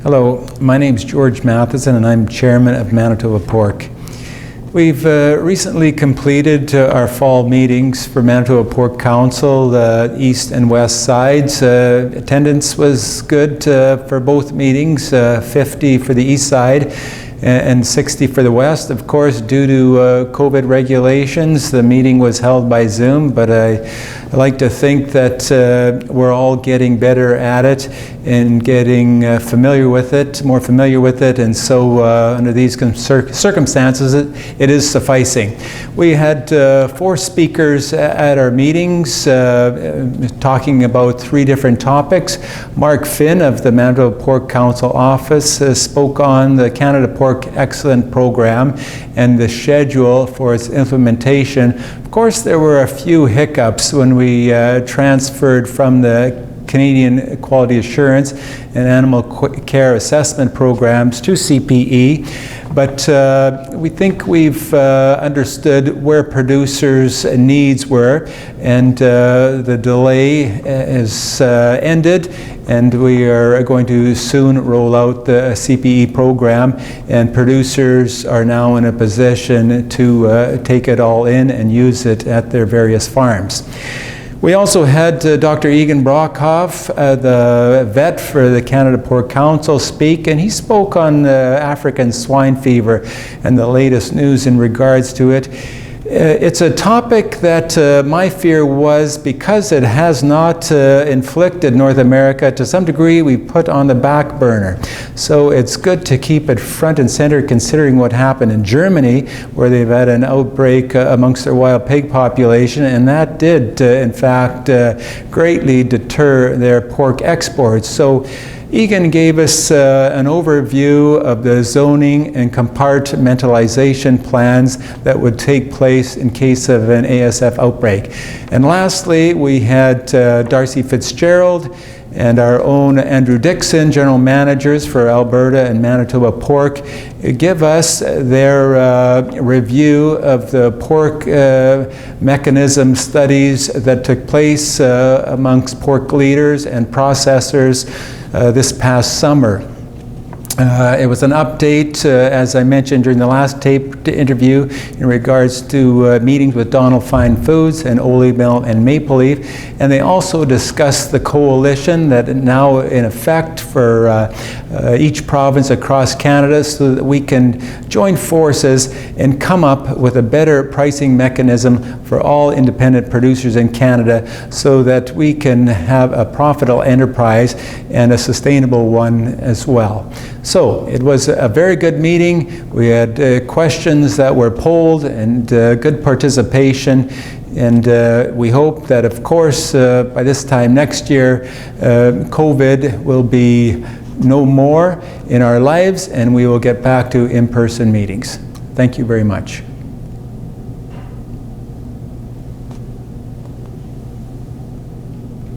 Hello, my name is George Matheson and I'm chairman of Manitoba Pork. We've recently completed our fall meetings for Manitoba Pork Council, the east and west sides. Attendance was good for both meetings, 50 for the east side and 60 for the west. Of course, due to COVID regulations, the meeting was held by Zoom, but I like to think that we're all getting better at it and getting more familiar with it, and so under these circumstances, it is sufficing. We had 4 speakers at our meetings talking about 3 different topics. Mark Finn of the Manitoba Pork Council office spoke on the Canada Pork Excellent Program and the schedule for its implementation. Of course, there were a few hiccups when we transferred from the Canadian Quality Assurance and Animal Care Assessment Programs to CPE, but we think we've understood where producers' needs were, and the delay is ended, and we are going to soon roll out the CPE program, and producers are now in a position to take it all in and use it at their various farms. We also had Dr. Egan Brockhoff, the vet for the Canada Pork Council, speak, and he spoke on African swine fever and the latest news in regards to it. It's a topic that my fear was, because it has not inflicted North America, to some degree we put on the back burner. So it's good to keep it front and center, considering what happened in Germany, where they've had an outbreak amongst their wild pig population, and that did in fact greatly deter their pork exports. So Egan gave us an overview of the zoning and compartmentalization plans that would take place in case of an ASF outbreak. And lastly, we had Darcy Fitzgerald and our own Andrew Dixon, general managers for Alberta and Manitoba Pork, give us their review of the pork mechanism studies that took place amongst pork leaders and processors this past summer. It was an update, as I mentioned during the last taped interview, in regards to meetings with Donald Fine Foods and Ole Mill and Maple Leaf, and they also discussed the coalition that is now in effect for each province across Canada, so that we can join forces and come up with a better pricing mechanism for all independent producers in Canada, so that we can have a profitable enterprise and a sustainable one as well. So it was a very good meeting. We had questions that were polled and good participation, and we hope that, of course, by this time next year, COVID will be no more in our lives, and we will get back to in-person meetings. Thank you very much.